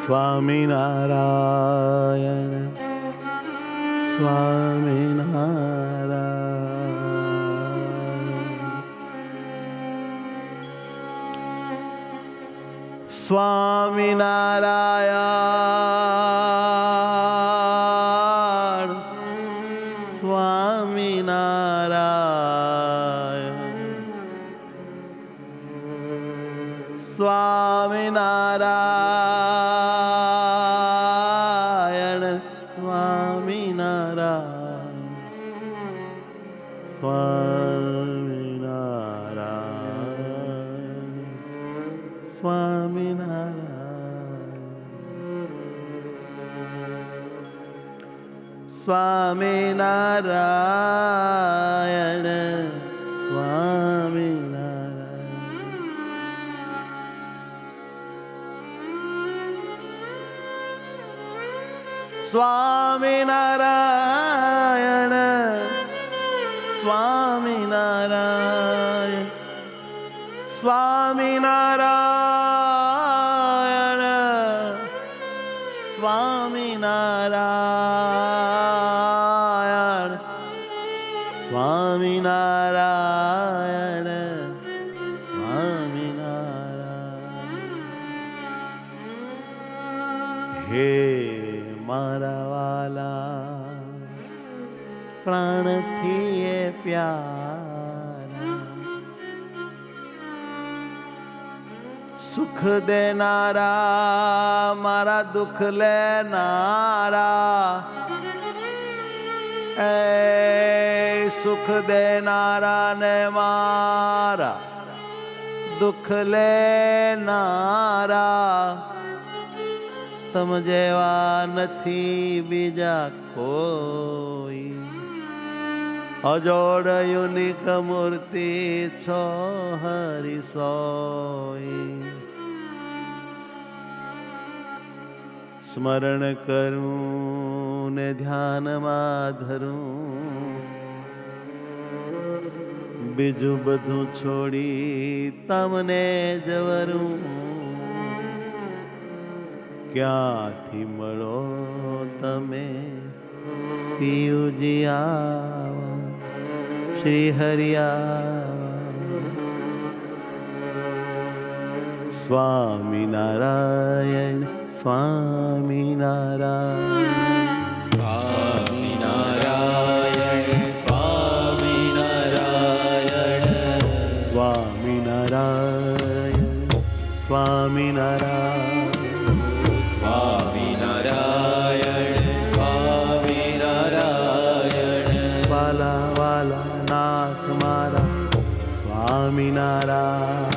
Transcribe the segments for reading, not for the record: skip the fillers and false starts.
સ્વામિનારાયણ સ્વામિનારાયણ સ્વામિનારાયણ સ્વામિનારાયણ સ્વામિનારાયણ સ્વામિનારાયણ સ્વામિનારાયણ સ્વામિનારાયણ સ્વામિનારાયણ સ્વામિનારાયણ સ્વામિનારાયણ સ્વામિનારાયણ સ્વામિનારાયણ સ્વામિનારાયણ હે મારા વાલા પ્રાણથી એ પ્યારા સુખ દેનારા મારા દુઃખ લેનારા એ સુખ દેનારા ને મારા દુઃખ લેનારા તમ જેવા નથી બીજા કોઈ અજોડ યુનિક મૂર્તિ છો હરિ સોઈ સ્મરણ કરું ને ધ્યાનમાં ધરું બીજું બધું છોડી તમને જવરું ક્યાંથી મળો તમે પિયુજી આવા શ્રી હરિયા સ્વામિનારાયણ સ્વામિનારાયણ સ્વામિનારાયણ સ્વામિનારાયણ સ્વામિનારાયણ સ્વામિનારાયણ સ્વામિનારાયણ સ્વામિનારાયણ વાલા વાલા નાથ મારા સ્વામિનારાયણ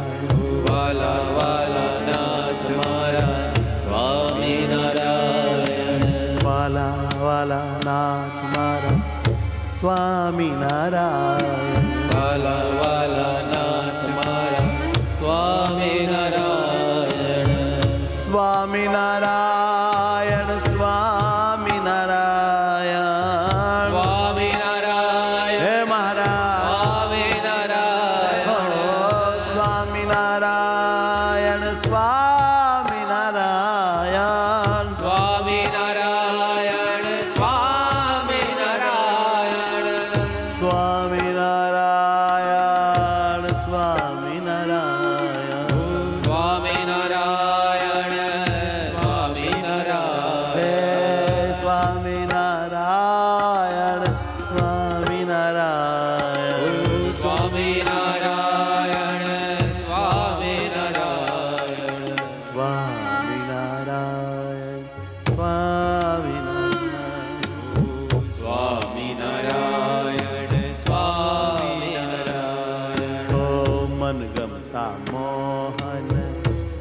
વાલા વાલા નાથ મારા સ્વામિનારાયણ વાલા વાલા નાથ મારા સ્વામિનારાયણ વાલા વાલા નાથ મારા સ્વામિનારાયણ સ્વામિનારાયણ સ્વામિનારાયણ સ્વામિનારાયણ હે મહારાજ સ્વામિનારાયણ સ્વામિનારાયણ સ્વામિનારાયણ સ્વામિનારાયણ સ્વામિનારાયણ સ્વામિનારાયણ સ્વામિનારાયણ સ્વામિનારાયણ હે સ્વામિનારાયણ સ્વામિનારાયણ સ્વામિનારાયણ સ્વામિનારાયણ સ્વામિનારાયણ સ્વામિનારાયણ સ્વામિનારાયણ સ્વામિનારાયણ ઓ મન ગમતા મોહન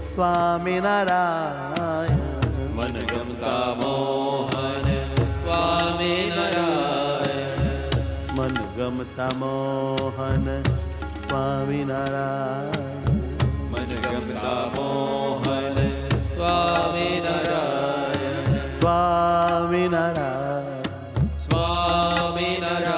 સ્વામિનારાયણ મન ગમતા મોહન સ્વામિનારાયણ મન ગમતા મોહન સ્વામિનારાયણ મન ગમતા મોહન સ્વામિનારાયણ સ્વામિનારાયણ સ્વામિનારાયણ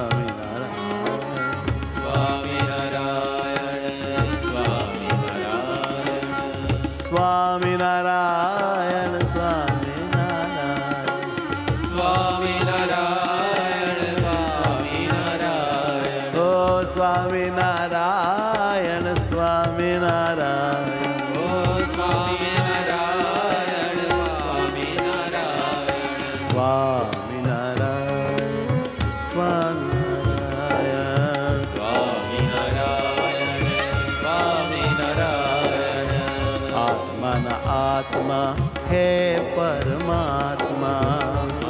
હે પરમાત્મા,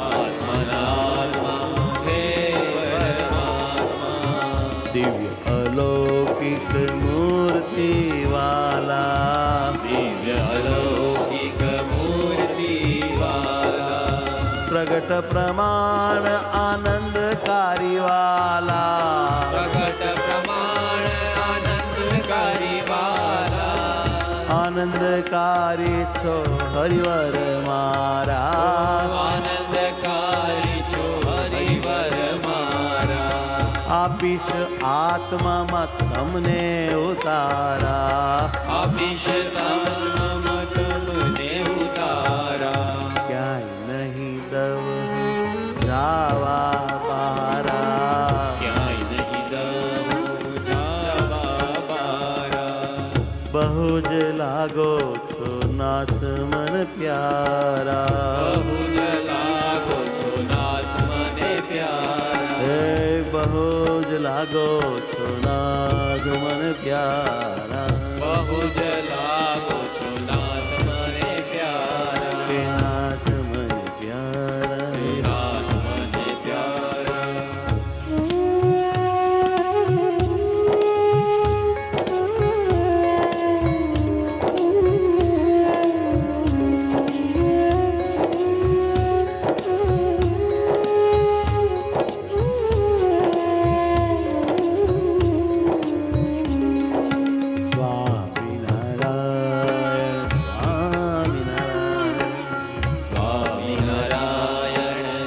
આત્મનાત્મા હે પરમાત્મા, દિવ્ય અલૌકિક મૂર્તિ વાલા, દિવ્ય અલૌકિક મૂર્તિ વાલા, પ્રગટ પ્રમાણ આનંદકારી વાલા, પ્રગટ પ્રમાણ આનંદકારી વાલા, આનંદકારી છો હરિવર મારા, આનંદકારી છો હરિવર મારા, આપીશ આત્મામાં તમને ઉતારા, આપીશ તાત્મા તમને ઉતારા, ક્યાંય નહીં દવ જાવા પારા, ક્યાંય નહીં દઉં જાવા બારા, બહુ જ લાગો છો નાથ મન પ્યારા, બહુ જ લાગો છો નાથ મને પ્યારા, હે બહુ જ લાગો છો નાથ મન પ્યારા, બહુ જ લાગો છો નાથ મને પ્યારા, હે નાથ મન પ્યારા, નાથ મને પ્યારા, સ્વામિનારાયણ, સ્વામિનારાયણ,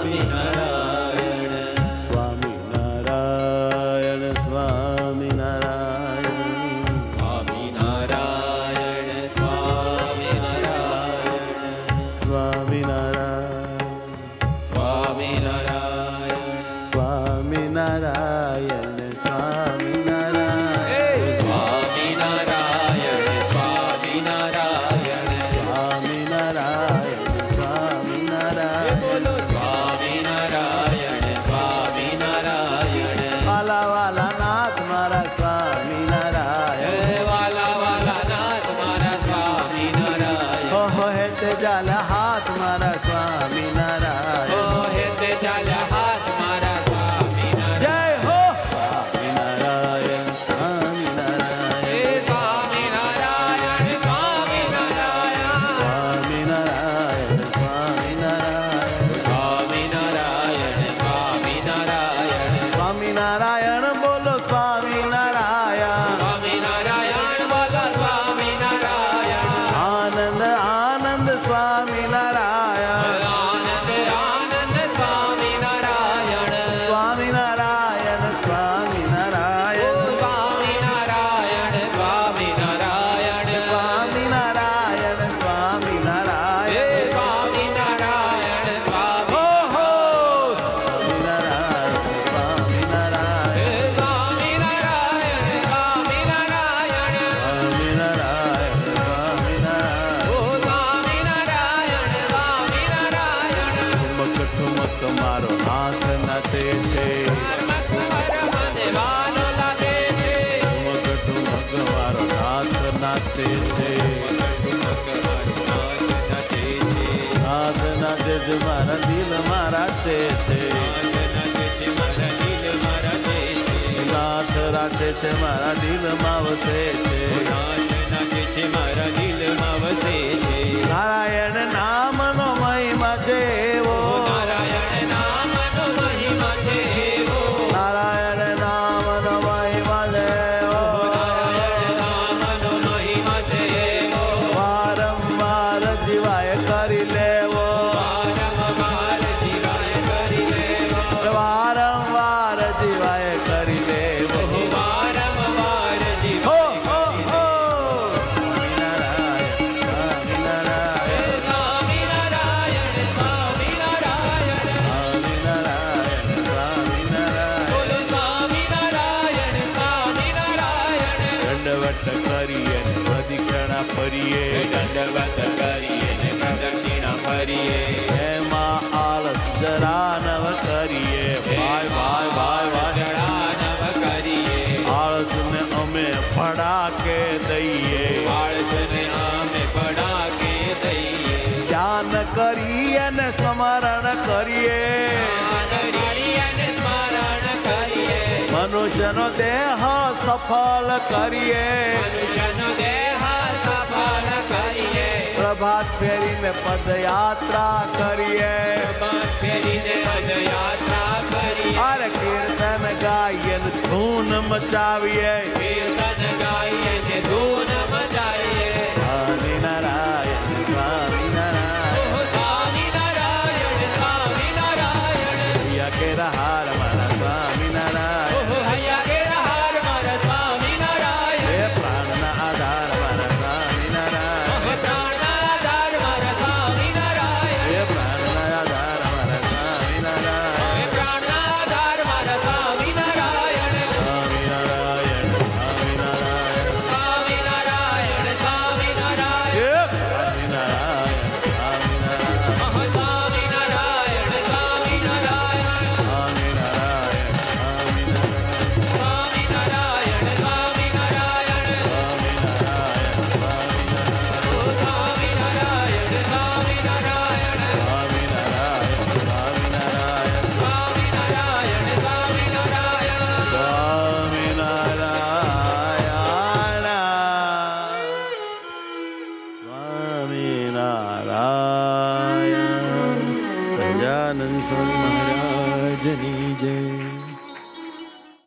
સ્વામિનારાયણ, સ્વામિનારાયણ, સ્વામિનારાયણ, સ્વામિનારાયણ, સ્વામિનારાયણ, સ્વામિનારાયણ, સ્વામિનારાયણ, સ્વામિનારાયણ, સ્વામિનારાયણ, સ્વામિનારાયણ, સ્વામિનારાયણ, સ્વામિનારાયણ, બોલો સ્વામિનારાયણ, સ્વામિનારાયણ, વાલા વાલા નાથ મારા સ્વામિનારાયણ, વાલા વાલા નાથ મારા સ્વામિનારાયણ, ઓહો હેઠ જાલ હાથ મારા સ્વામિનારાયણ, ઓ હેતે ચાલ્યા હાથ મારા સ્વામિનારાયણ, જય હો સ્વામિનારાયણ, સ્વામિનારાયણ, હે સ્વામિનારાયણ, સ્વામિનારાયણ, સ્વામિનારાયણ, સ્વામિનારાયણ, સ્વામિનારાયણ, સ્વામિનારાયણ, સ્વામિનારાયણ બોલો સ્વામિનારાયણ, સ્વામિનારાયણ બોલો સ્વામિનારાયણ, આનંદ આનંદ સ્વામિનારાયણ, આનંદ આનંદ સ્વામિનારાયણ, સ્વામિનારાયણ, સ્વામિનારાયણ, સ્વામિનારાયણ, સ્વામિનારાયણ, સ્વામિનારાયણ, હે સ્વામિનારાયણ, સ્વામિનારાયણ, સ્વામિનારાયણ, ઓહો સ્વામિનારાયણ, સ્વામિનારાયણ, હે સ્વામિનારાયણ, સ્વામિનારાયણ, સ્વામિનારાયણ, સ્વામિનારાયણ, ઓ સ્વામિનારાયણ, સ્વામિનારાયણ, ઠુમક ઠુમક મારો હાથ નાચે છે, મને વાલો લાગે છે, ઠુમક ઠુમક મારો હાથ નાચે છે, હાથ નાચે છે મારા દિલ મારા છે, નાથ રાખે છે મારા દિલમાં વસે છે, નારાયણ નામનો મહિમા છે એવો, નારાયણ નામનો મહિમા છે એવો, નારાયણ નામનો મહિમા છે એવો, નારાયણ નામનો મહિમા છે એવો, વારંવાર જીવાય કરી લેવો, વારંવાર જીવાય કરી લેવો, વારંવાર જીવાય કરી લેવો, વારંવાર હો જીવાય હો કરી હો સ્વામિનારાયણ, સ્વામિનારાયણ, સ્વામિનારાયણ, સ્વામિનારાયણ, બોલો સ્વામિનારાયણ, સ્વામિનારાયણ, દંડવત કરીએ ને પ્રદક્ષિણા ફરીએ, દંડવત કરીએ ને પ્રદક્ષિણા ફરીએ, એમાં આળસ જરા નવ કરીએ, ભાઈ ભાઈ ભાઈ ભાઈ જડાનવ કરીએ, આળસ ને અમે ફડાકે દઈએ, આળસને અમે પડાકે દઈએ, ધ્યાન કરીએ ને સ્મરણ કરીએ સ્મરણ કરીએ મનુષ્યનો દેહ સફળ કરીએ મનુષ્યનો દેહ સફળ કરીએ પ્રભાત ફેરીને પદયાત્રા કરીએ ફેરીને પદયાત્રા કરીએ અરે કીર્તન ગાઈએ ને ધૂન મચાવીએ કીર્તન ગાઈએ ને ધૂન મચાવીએ સ્વામિનારાયણ સ્વામિનારાયણ સ્વામિનારાયણ સ્વામિનારાયણ હૈયા કેરા હાર મારા સ્વામિનારાયણ હૈયા કેરા હાર મારા સ્વામિનારાયણ હે પ્રાણના આધાર મારા સ્વામિનારાયણ પ્રાણના આધાર મારા સ્વામિનારાયણ હે પ્રાણના આધાર મારા સ્વામિનારાયણ પ્રાણના આધાર મારા સ્વામિનારાયણ સ્વામિનારાયણ સ્વામિનારાયણ સ્વામિનારાયણ સ્વામિનારાયણ હે સ્વામિનારાયણ સ્વામિનારાયણ સ્વામિનારાયણ સ્વામિનારાયણ સ્વામિનારાયણ સ્વામિનારાયણ સ્વામિનારાયણ સ્વામિનારાયણ સ્વામિનારાયણ સ્વામિનારાયણ સ્વામિનારાયણ સ્વામિનારાયણ સ્વામિનારાયણ સ્વામિનારાયણ સહજાનંદ સ્વામી મહારાજની જય.